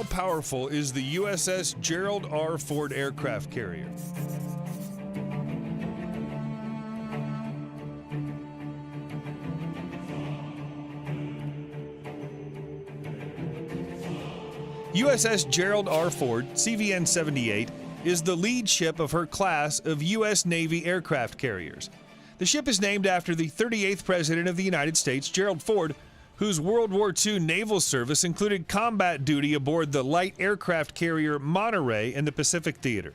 How powerful is the USS Gerald R. Ford aircraft carrier? USS Gerald R. Ford, CVN-78, is the lead ship of her class of U.S. Navy aircraft carriers. The ship is named after the 38th President of the United States, Gerald Ford, whose World War II naval service included combat duty aboard the light aircraft carrier Monterey in the Pacific Theater.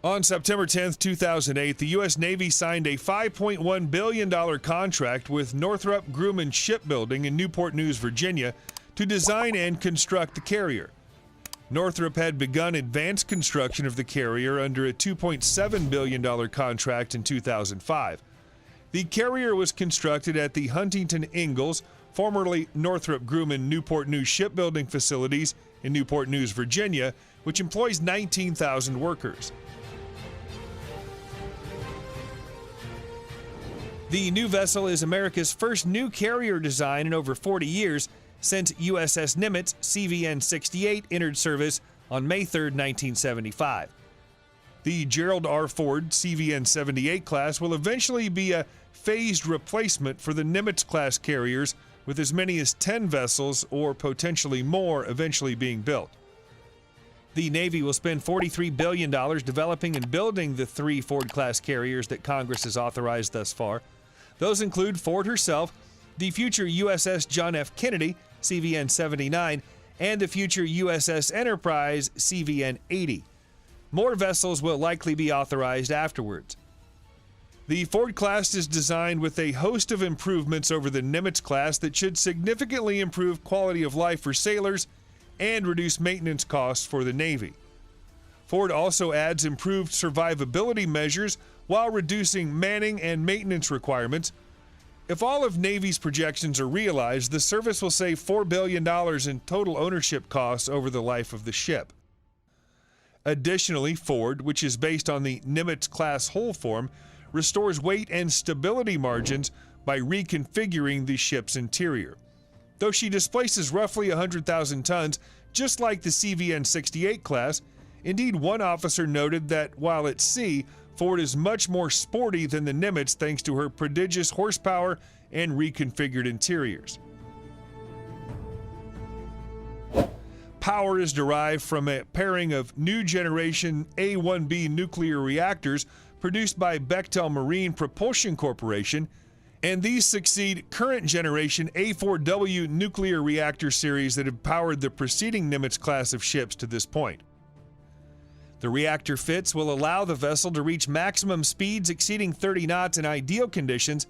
On September 10, 2008, the U.S. Navy signed a $5.1 billion contract with Northrop Grumman Shipbuilding in Newport News, Virginia, to design and construct the carrier. Northrop had begun advanced construction of the carrier under a $2.7 billion contract in 2005. The carrier was constructed at the Huntington Ingalls, formerly Northrop Grumman Newport News Shipbuilding facilities in Newport News, Virginia, which employs 19,000 workers. The new vessel is America's first new carrier design in over 40 years, since USS Nimitz CVN-68 entered service on May 3, 1975. The Gerald R. Ford CVN-78 class will eventually be a phased replacement for the Nimitz-class carriers, with as many as 10 vessels or potentially more eventually being built. The Navy will spend $43 billion developing and building the 3 Ford-class carriers that Congress has authorized thus far. Those include Ford herself, the future USS John F. Kennedy, CVN-79, and the future USS Enterprise, CVN-80. More vessels will likely be authorized afterwards. The Ford class is designed with a host of improvements over the Nimitz class that should significantly improve quality of life for sailors and reduce maintenance costs for the Navy. Ford also adds improved survivability measures while reducing manning and maintenance requirements. If all of Navy's projections are realized, the service will save $4 billion in total ownership costs over the life of the ship. Additionally, Ford, which is based on the Nimitz-class hull form, restores weight and stability margins by reconfiguring the ship's interior. Though she displaces roughly 100,000 tons, just like the CVN-68 class, indeed one officer noted that while at sea, Ford is much more sporty than the Nimitz thanks to her prodigious horsepower and reconfigured interiors. Power is derived from a pairing of new generation A-1B nuclear reactors produced by Bechtel Marine Propulsion Corporation, and these succeed current generation A-4W nuclear reactor series that have powered the preceding Nimitz class of ships to this point. The reactor fits will allow the vessel to reach maximum speeds exceeding 30 knots in ideal conditions,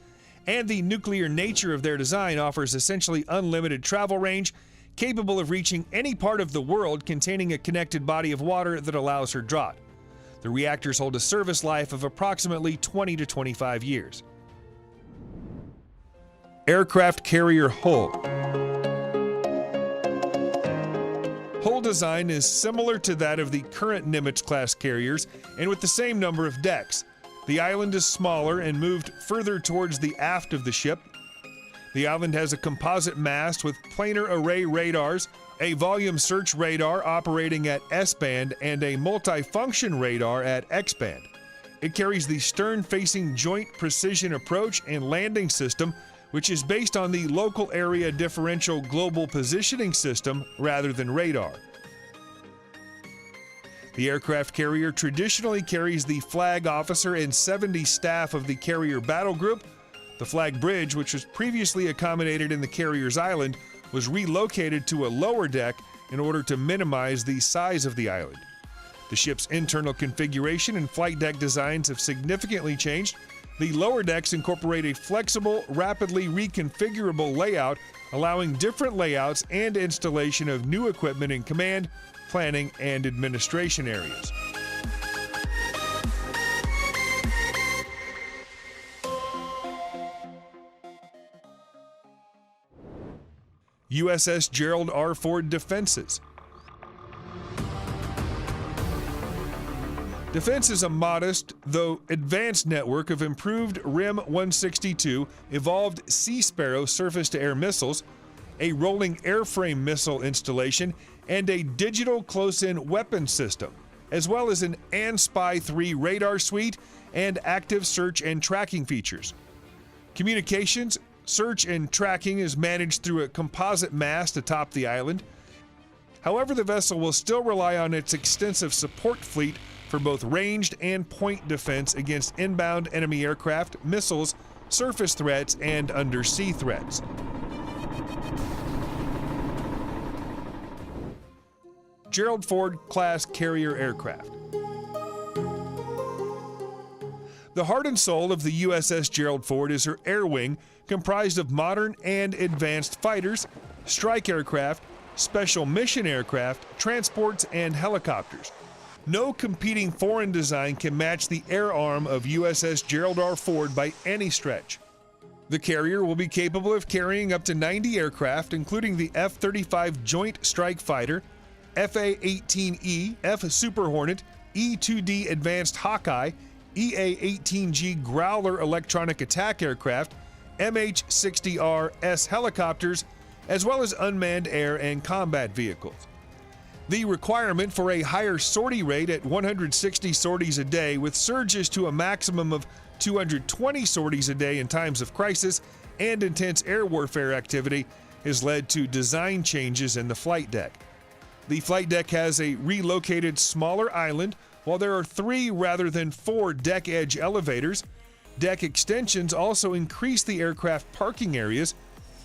and the nuclear nature of their design offers essentially unlimited travel range, capable of reaching any part of the world containing a connected body of water that allows her draught. The reactors hold a service life of approximately 20 to 25 years. Aircraft carrier hull. Hull design is similar to that of the current Nimitz-class carriers and with the same number of decks. The island is smaller and moved further towards the aft of the ship. The island has a composite mast with planar array radars, a volume search radar operating at S-band, and a multifunction radar at X-band. It carries the stern-facing Joint Precision Approach and Landing System, which is based on the Local Area Differential Global Positioning System rather than radar. The aircraft carrier traditionally carries the flag officer and 70 staff of the carrier battle group. The flag bridge, which was previously accommodated in the carrier's island, was relocated to a lower deck in order to minimize the size of the island. The ship's internal configuration and flight deck designs have significantly changed. The lower decks incorporate a flexible, rapidly reconfigurable layout, allowing different layouts and installation of new equipment in command, planning, and administration areas. USS Gerald R. Ford defenses. Defense is a modest, though advanced network of improved RIM-162 evolved Sea Sparrow surface-to-air missiles, a rolling airframe missile installation, and a digital close-in weapon system, as well as an ANSPY 3 radar suite and active search and tracking features. Communications, search, and tracking is managed through a composite mast atop the island. However, the vessel will still rely on its extensive support fleet for both ranged and point defense against inbound enemy aircraft, missiles, surface threats, and undersea threats. Gerald Ford class carrier aircraft. The heart and soul of the USS Gerald Ford is her air wing, comprised of modern and advanced fighters, strike aircraft, special mission aircraft, transports, and helicopters. No competing foreign design can match the air arm of USS Gerald R. Ford by any stretch. The carrier will be capable of carrying up to 90 aircraft, including the F-35 Joint Strike Fighter, FA-18E, F Super Hornet, E-2D Advanced Hawkeye, EA-18G Growler electronic attack aircraft, MH-60R-S helicopters, as well as unmanned air and combat vehicles. The requirement for a higher sortie rate at 160 sorties a day, with surges to a maximum of 220 sorties a day in times of crisis and intense air warfare activity, has led to design changes in the flight deck. The flight deck has a relocated smaller island, while there are 3 rather than 4 deck edge elevators. Deck extensions also increase the aircraft parking areas.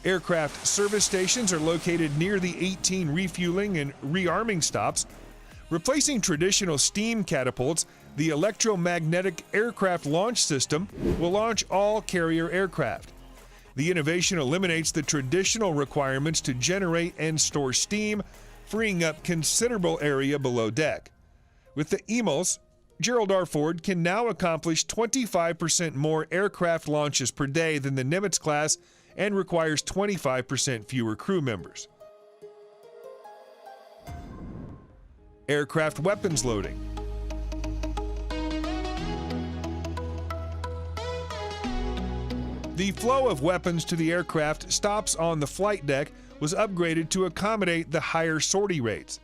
Aircraft service stations are located near the 18 refueling and rearming stops. Replacing traditional steam catapults, the electromagnetic aircraft launch system will launch all carrier aircraft. The innovation eliminates the traditional requirements to generate and store steam, freeing up considerable area below deck. With the EMALS, Gerald R. Ford can now accomplish 25% more aircraft launches per day than the Nimitz class and requires 25% fewer crew members. Aircraft weapons loading. The flow of weapons to the aircraft stops on the flight deck was upgraded to accommodate the higher sortie rates.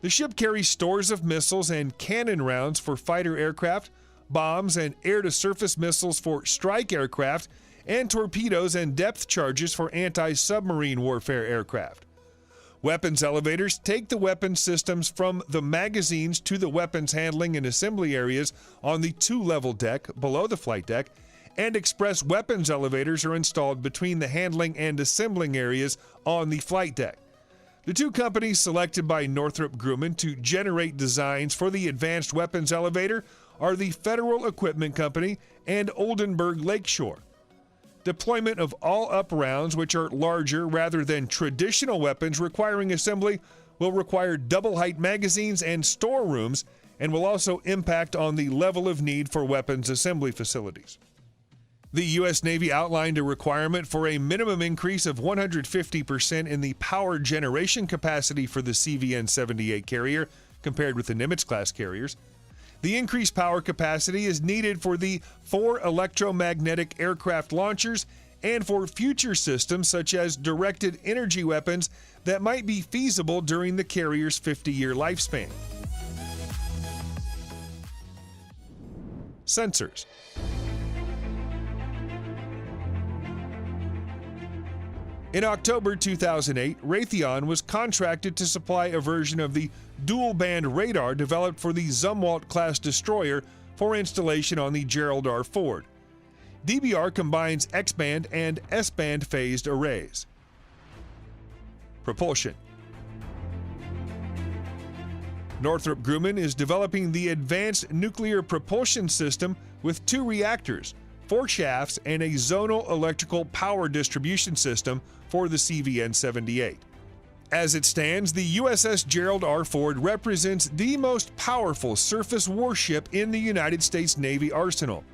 The ship carries stores of missiles and cannon rounds for fighter aircraft, bombs and air-to-surface missiles for strike aircraft, and torpedoes and depth charges for anti-submarine warfare aircraft. Weapons elevators take the weapons systems from the magazines to the weapons handling and assembly areas on the 2-level deck below the flight deck, and express weapons elevators are installed between the handling and assembling areas on the flight deck. The 2 companies selected by Northrop Grumman to generate designs for the advanced weapons elevator are the Federal Equipment Company and Oldenburg Lakeshore. Deployment of all-up rounds, which are larger rather than traditional weapons requiring assembly, will require double-height magazines and storerooms, and will also impact on the level of need for weapons assembly facilities. The U.S. Navy outlined a requirement for a minimum increase of 150% in the power generation capacity for the CVN-78 carrier compared with the Nimitz-class carriers. The increased power capacity is needed for the 4 electromagnetic aircraft launchers and for future systems such as directed energy weapons that might be feasible during the carrier's 50-year lifespan. Sensors. In October 2008, Raytheon was contracted to supply a version of the dual-band radar developed for the Zumwalt-class destroyer for installation on the Gerald R. Ford. DBR combines X-band and S-band phased arrays. Propulsion. Northrop Grumman is developing the Advanced Nuclear Propulsion System with 2 reactors, 4 shafts, and a zonal electrical power distribution system for the CVN-78. As it stands, the USS Gerald R. Ford represents the most powerful surface warship in the United States Navy arsenal,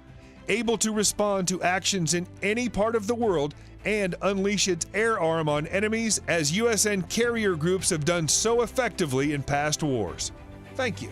able to respond to actions in any part of the world and unleash its air arm on enemies as USN carrier groups have done so effectively in past wars. Thank you.